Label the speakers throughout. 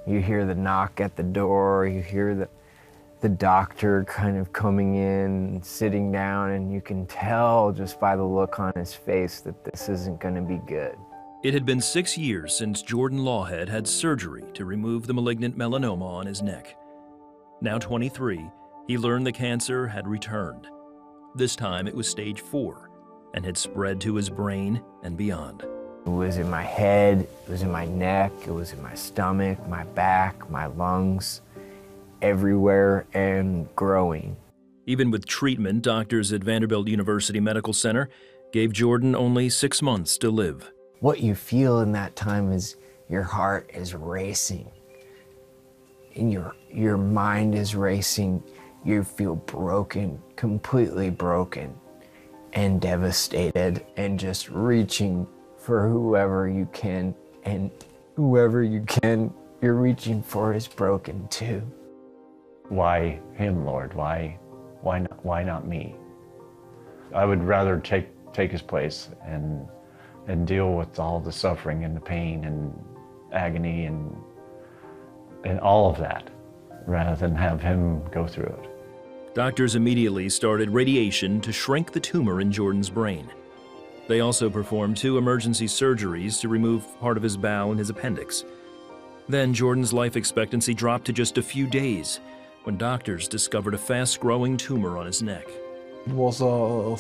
Speaker 1: You hear the knock at the door, you hear the doctor kind of coming in, sitting down, and you can tell just by the look on his face that this isn't going to be good.
Speaker 2: It had been 6 years since Jordan Lawhead had surgery to remove the malignant melanoma on his neck. Now 23, he learned the cancer had returned. This time it was stage 4 and had spread to his brain and beyond.
Speaker 1: It was in my head, it was in my neck, it was in my stomach, my back, my lungs, everywhere and growing.
Speaker 2: Even with treatment, doctors at Vanderbilt University Medical Center gave Jordan only 6 months to live.
Speaker 1: What you feel in that time is your heart is racing, and your mind is racing. You feel broken, completely broken, and devastated, and just reaching for whoever you can, and whoever you can, you're reaching for is broken too.
Speaker 3: Why him, Lord? Why not me? I would rather take his place and deal with all the suffering and the pain and agony and all of that, rather than have him go through it.
Speaker 2: Doctors immediately started radiation to shrink the tumor in Jordan's brain. They also performed 2 emergency surgeries to remove part of his bowel and his appendix. Then Jordan's life expectancy dropped to just a few days when doctors discovered a fast-growing tumor on his neck.
Speaker 4: It was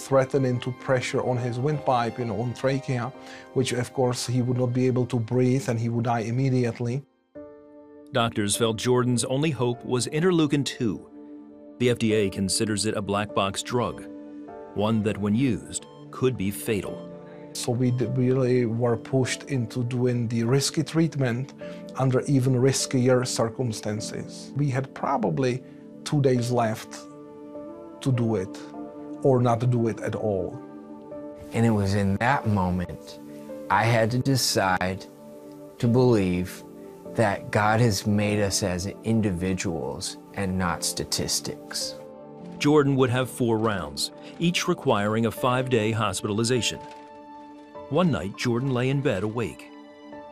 Speaker 4: threatening to pressure on his windpipe, on trachea, which of course he would not be able to breathe and he would die immediately.
Speaker 2: Doctors felt Jordan's only hope was interleukin-2. The FDA considers it a black box drug, one that when used could be fatal.
Speaker 4: So we really were pushed into doing the risky treatment under even riskier circumstances. We had probably 2 days left to do it, or not to do it at all.
Speaker 1: And it was in that moment I had to decide to believe that God has made us as individuals and not statistics.
Speaker 2: Jordan would have 4 rounds, each requiring a 5-day hospitalization. One night, Jordan lay in bed awake.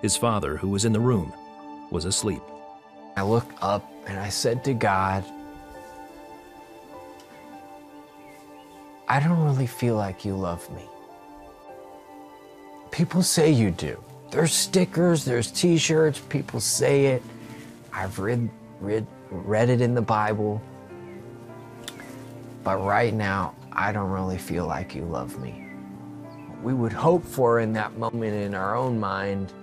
Speaker 2: His father, who was in the room, was asleep.
Speaker 1: I looked up and I said to God, I don't really feel like you love me. People say you do. There's stickers, there's t-shirts, people say it. I've read it in the Bible. But right now, I don't really feel like you love me. We would hope for in that moment in our own mind,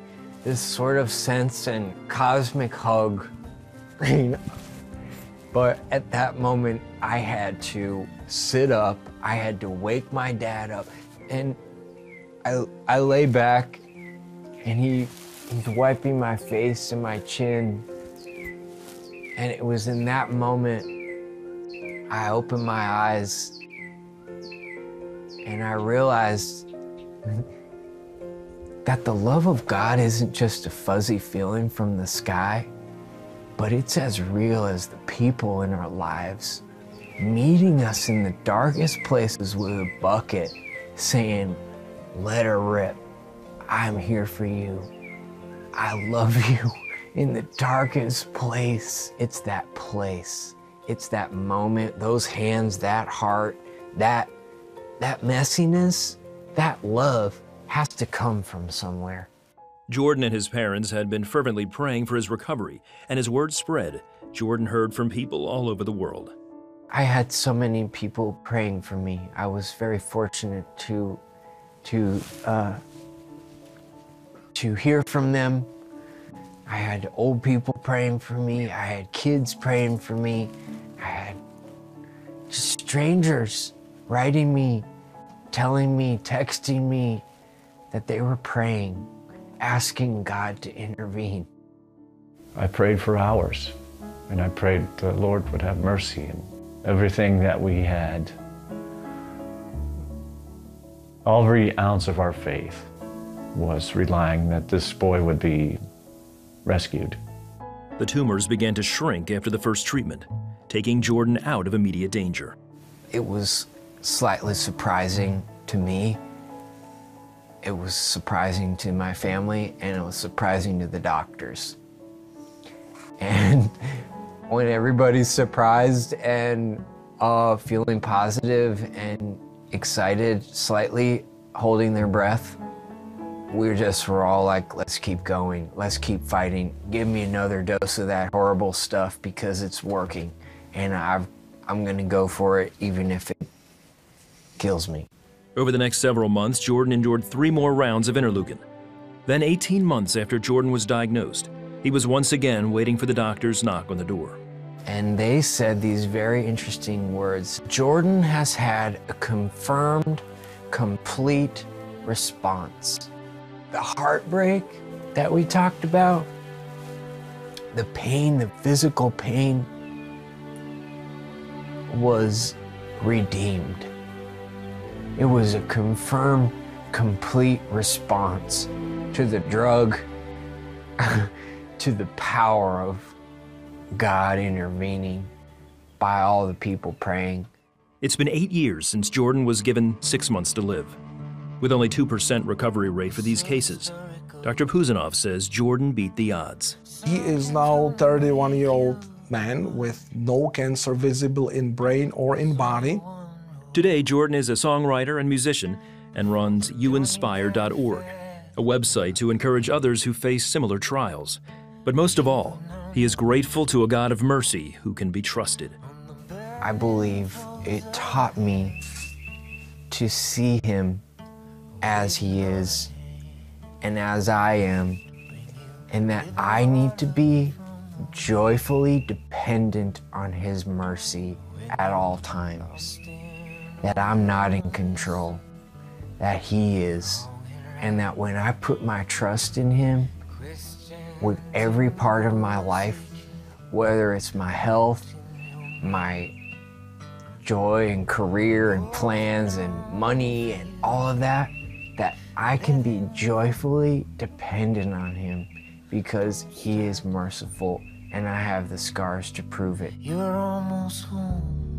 Speaker 1: this sort of sense and cosmic hug. But at that moment, I had to sit up, I had to wake my dad up, and I lay back, and he's wiping my face and my chin. And it was in that moment, I opened my eyes, and I realized that the love of God isn't just a fuzzy feeling from the sky, but it's as real as the people in our lives, meeting us in the darkest places with a bucket, saying, let her rip. I'm here for you. I love you. In the darkest place, it's that place. It's that moment, those hands, that heart, that messiness, that love has to come from somewhere.
Speaker 2: Jordan and his parents had been fervently praying for his recovery, and as word spread, Jordan heard from people all over the world.
Speaker 1: I had so many people praying for me. I was very fortunate to hear from them. I had old people praying for me. I had kids praying for me. I had just strangers writing me, telling me, texting me that they were praying, asking God to intervene.
Speaker 3: I prayed for hours, and I prayed the Lord would have mercy, and everything that we had, every ounce of our faith was relying that this boy would be rescued.
Speaker 2: The tumors began to shrink after the first treatment, taking Jordan out of immediate danger.
Speaker 1: It was slightly surprising to me. It was surprising to my family, and it was surprising to the doctors. And when everybody's surprised and feeling positive and excited, slightly holding their breath, we're all like, let's keep going, let's keep fighting. Give me another dose of that horrible stuff because it's working. And I'm gonna go for it even if it kills me.
Speaker 2: Over the next several months, Jordan endured 3 more rounds of interleukin. Then 18 months after Jordan was diagnosed, he was once again waiting for the doctor's knock on the door.
Speaker 1: And they said these very interesting words: Jordan has had a confirmed, complete response. The heartbreak that we talked about, the pain, the physical pain, was redeemed. It was a confirmed, complete response to the drug, to the power of God intervening by all the people praying.
Speaker 2: It's been 8 years since Jordan was given 6 months to live. With only 2% recovery rate for these cases, Dr. Puzanov says Jordan beat the odds.
Speaker 4: He is now a 31-year-old man with no cancer visible in brain or in body.
Speaker 2: Today, Jordan is a songwriter and musician and runs youinspire.org, a website to encourage others who face similar trials. But most of all, he is grateful to a God of mercy who can be trusted.
Speaker 1: I believe it taught me to see him as he is and as I am, and that I need to be joyfully dependent on his mercy at all times. That I'm not in control, that he is, and that when I put my trust in him with every part of my life, whether it's my health, my joy and career and plans and money and all of that, that I can be joyfully dependent on him because he is merciful and I have the scars to prove it.
Speaker 5: You're almost home.